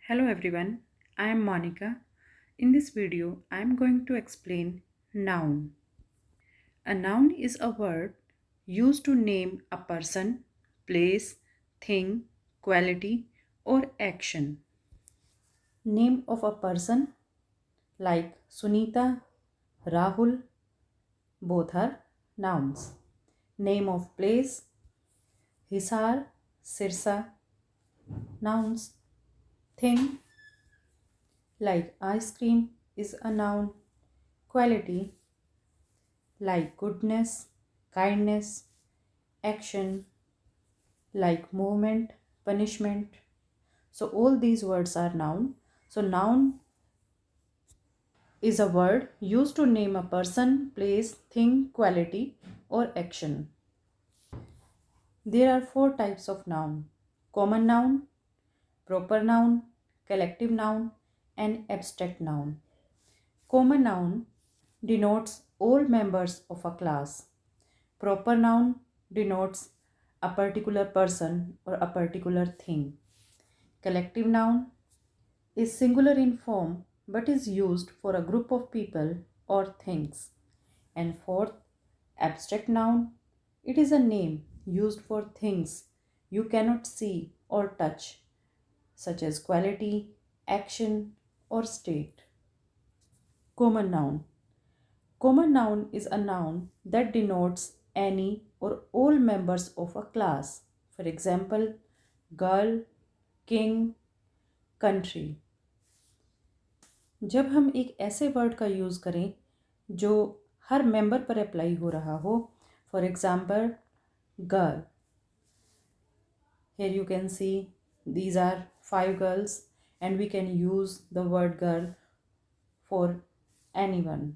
Hello everyone, I am Monica. In this video, I am going to explain noun. A noun is a word used to name a person, place, thing, quality, or action. Name of a person like Sunita, Rahul, both are nouns. Name of place Hisar, Sirsa, nouns. Thing like ice cream is a noun. Quality like goodness, kindness, action like movement, punishment. So all these words are noun. So noun is a word used to name a person, place, thing, quality or action. There are four types of noun: common noun, proper noun, collective noun and abstract noun. Common noun denotes all members of a class. Proper noun denotes a particular person or a particular thing. Collective noun is singular in form but is used for a group of people or things. And fourth, abstract noun. It is a name used for things you cannot see or touch, such as quality, action, or state. Common noun. Common noun is a noun that denotes any or all members of a class. For example, girl, king, country. जब हम एक ऐसे word का use करें जो हर member पर apply हो रहा हो, for example girl, here you can see these are 5 girls and we can use the word girl for anyone.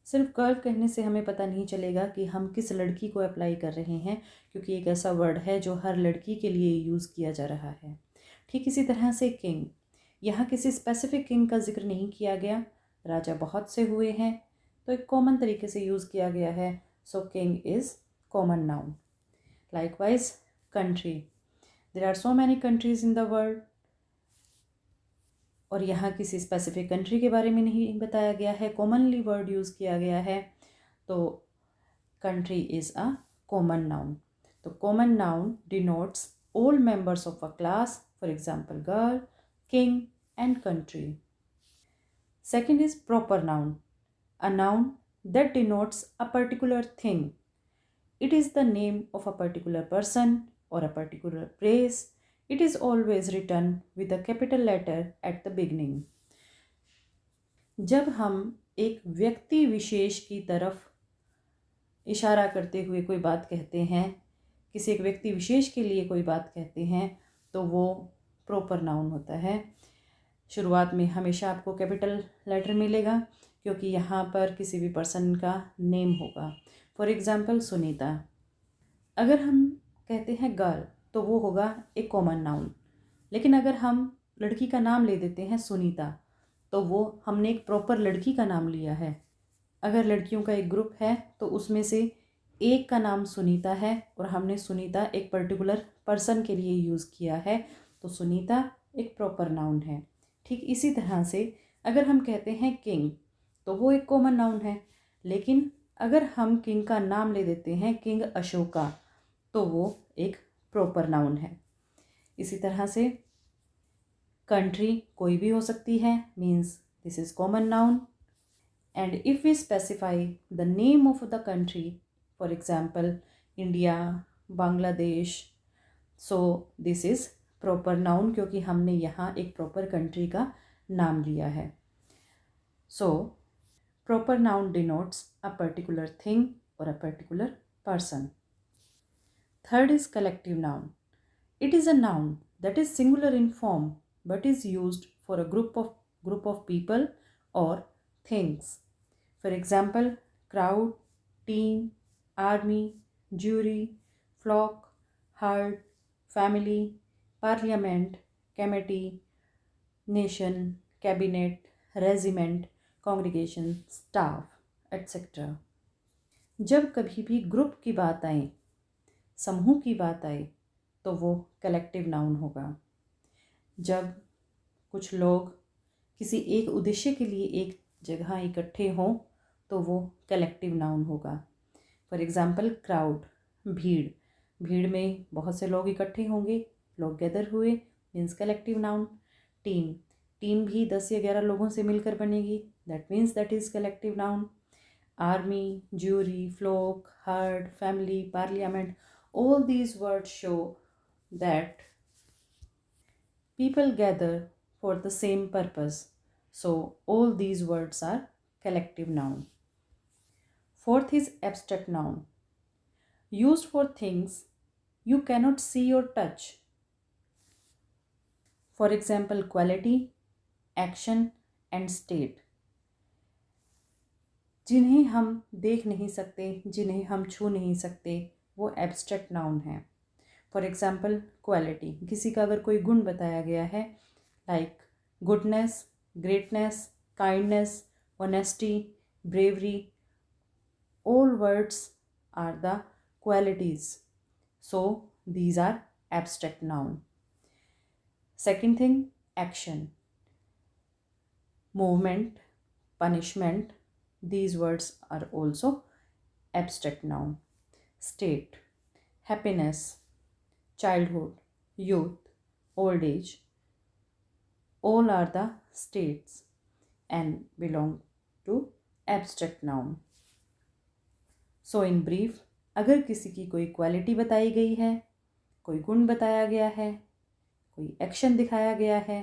सिर्फ गर्ल कहने से हमें पता नहीं चलेगा कि हम किस लड़की को अप्लाई कर रहे हैं, क्योंकि एक ऐसा वर्ड है जो हर लड़की के लिए यूज़ किया जा रहा है. ठीक इसी तरह से किंग, यहाँ किसी स्पेसिफिक किंग का जिक्र नहीं किया गया. राजा बहुत से हुए हैं तो एक कॉमन तरीके से यूज़ किया गया है. So king is common noun. Likewise country, there are so many countries in the world और यहाँ किसी स्पेसिफिक कंट्री के बारे में नहीं बताया गया है, कॉमनली वर्ड यूज़ किया गया है. तो country is a common noun. तो common noun denotes all members of a class, for example girl, king and country. Second is proper noun, a noun that denotes a particular thing. It is the name of a particular person or a particular place. It is always written with a capital letter at the beginning. जब हम एक व्यक्ति विशेष की तरफ इशारा करते हुए कोई बात कहते हैं, किसी एक व्यक्ति विशेष के लिए कोई बात कहते हैं, तो वो प्रॉपर नाउन होता है. शुरुआत में हमेशा आपको कैपिटल लेटर मिलेगा क्योंकि यहाँ पर किसी भी पर्सन का नेम होगा. For example Sunita. अगर हम कहते हैं गर्ल तो वो होगा एक कॉमन नाउन, लेकिन अगर हम लड़की का नाम ले देते हैं सुनीता तो वो हमने एक प्रॉपर लड़की का नाम लिया है. अगर लड़कियों का एक ग्रुप है तो उसमें से एक का नाम सुनीता है और हमने सुनीता एक पर्टिकुलर पर्सन के लिए यूज़ किया है, तो सुनीता एक प्रॉपर नाउन है. ठीक इसी तरह से अगर हम कहते हैं किंग तो वो एक कॉमन नाउन है, लेकिन अगर हम किंग का नाम ले देते हैं किंग अशोका तो वो एक प्रॉपर नाउन है. इसी तरह से कंट्री कोई भी हो सकती है, means this is common noun. And if we specify the name of the country, for example India, Bangladesh, so this is proper noun क्योंकि हमने यहाँ एक proper country का नाम लिया है. So proper noun denotes a particular thing or a particular person. Third is collective noun. It is a noun that is singular in form but is used for a group of people or things. For example, crowd, team, army, jury, flock, herd, family, parliament, committee, nation, cabinet, regiment, congregation, staff, etc. जब कभी भी group की बात आए, समूह की बात आए, तो वो कलेक्टिव नाउन होगा. जब कुछ लोग किसी एक उद्देश्य के लिए एक जगह इकट्ठे हों तो वो कलेक्टिव नाउन होगा। फॉर एग्ज़ाम्पल क्राउड, भीड़, भीड़ में बहुत से लोग इकट्ठे होंगे, लोग गैदर हुए, means collective noun. Team, team भी 10 या 11 लोगों से मिलकर बनेगी, that means that is collective noun. Army, jury, flock, herd, family, parliament, all these words show that people gather for the same purpose. So all these words are collective noun. Fourth is abstract noun, used for things you cannot see or touch. For example, quality, action and state. जिन्हें हम देख नहीं सकते, जिन्हें हम छू नहीं सकते, वो एब्स्ट्रैक्ट नाउन है। फॉर एग्ज़ाम्पल क्वालिटी, किसी का अगर कोई गुण बताया गया है, like goodness, greatness, kindness, honesty, bravery, all words are the qualities, so these are abstract noun. Second thing, action, movement, punishment, these words are also abstract noun. State, happiness, childhood, youth, old age, all are the states and belong to abstract noun. So in brief, अगर किसी की कोई quality बताई गई है, कोई गुण बताया गया है, कोई एक्शन दिखाया गया है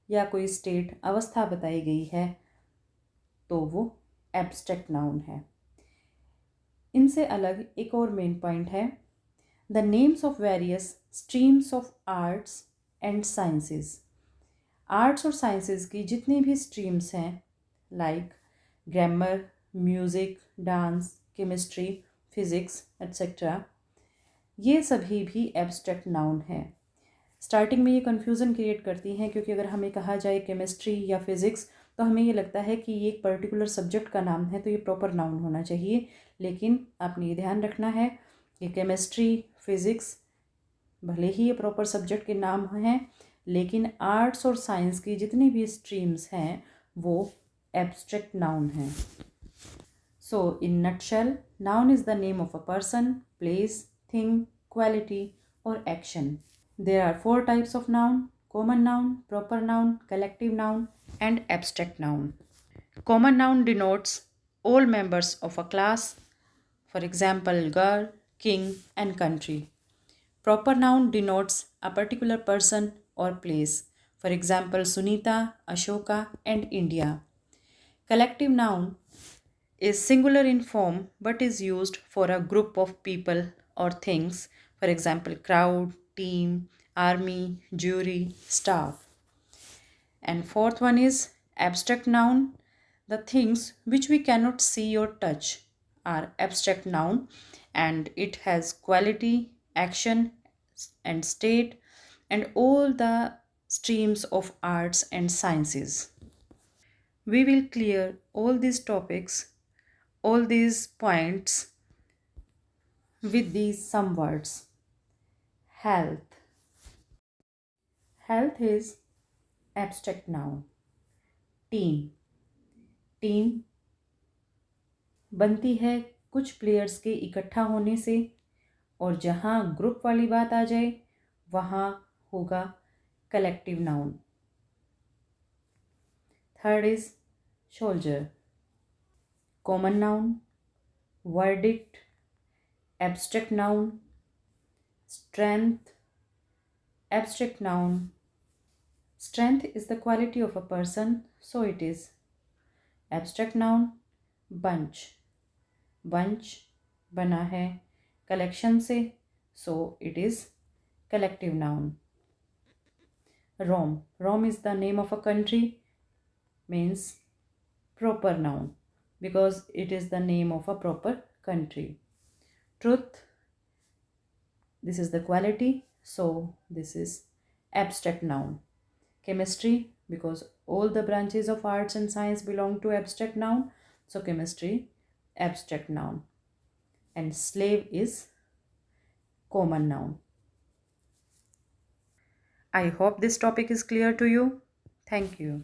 या कोई स्टेट अवस्था बताई गई है तो वो एब्स्ट्रैक्ट नाउन है। इनसे अलग एक और मेन पॉइंट है, the names of various streams of arts and sciences. Arts और साइंसेस की जितनी भी स्ट्रीम्स हैं, like grammar, music, dance, chemistry, physics etcetera, ये सभी भी एब्स्ट्रैक्ट नाउन है। स्टार्टिंग में ये कन्फ्यूज़न क्रिएट करती हैं, क्योंकि अगर हमें कहा जाए केमिस्ट्री या फिज़िक्स तो हमें ये लगता है कि ये एक पर्टिकुलर सब्जेक्ट का नाम है, तो ये प्रॉपर नाउन होना चाहिए। लेकिन आपने ये ध्यान रखना है कि केमिस्ट्री, फिज़िक्स भले ही ये प्रॉपर सब्जेक्ट के नाम हैं, लेकिन आर्ट्स और साइंस की जितनी भी स्ट्रीम्स हैं वो एब्स्ट्रैक्ट नाउन हैं। So, in nutshell, noun is the name of a person, place, thing, quality, or action. There are 4 types of noun: common noun, proper noun, collective noun, and abstract noun. Common noun denotes all members of a class, for example, girl, king, and country. Proper noun denotes a particular person or place, for example, Sunita, Ashoka, and India. Collective noun is singular in form but is used for a group of people or things, for example, crowd, team, army, jury, staff. And fourth one is abstract noun. The things which we cannot see or touch are abstract noun, and it has quality, action, and state, and all the streams of arts and sciences. We will clear all these topics, all these points with these some words. Health. Health is abstract noun. Team. Team बनती है कुछ players के इकट्ठा होने से, और जहाँ group वाली बात आ जाए वहाँ होगा collective noun. Third is soldier. Common noun, verdict, abstract noun, strength, abstract noun. Strength is the quality of a person, so it is abstract noun. Bunch. Bunch बना है collection से, so it is collective noun. Rome. Rome is the name of a country, means proper noun because it is the name of a proper country. Truth, this is the quality, so this is abstract noun. Chemistry, because all the branches of arts and science belong to abstract noun, so chemistry, abstract noun. And slave is common noun. I hope this topic is clear to you. Thank you.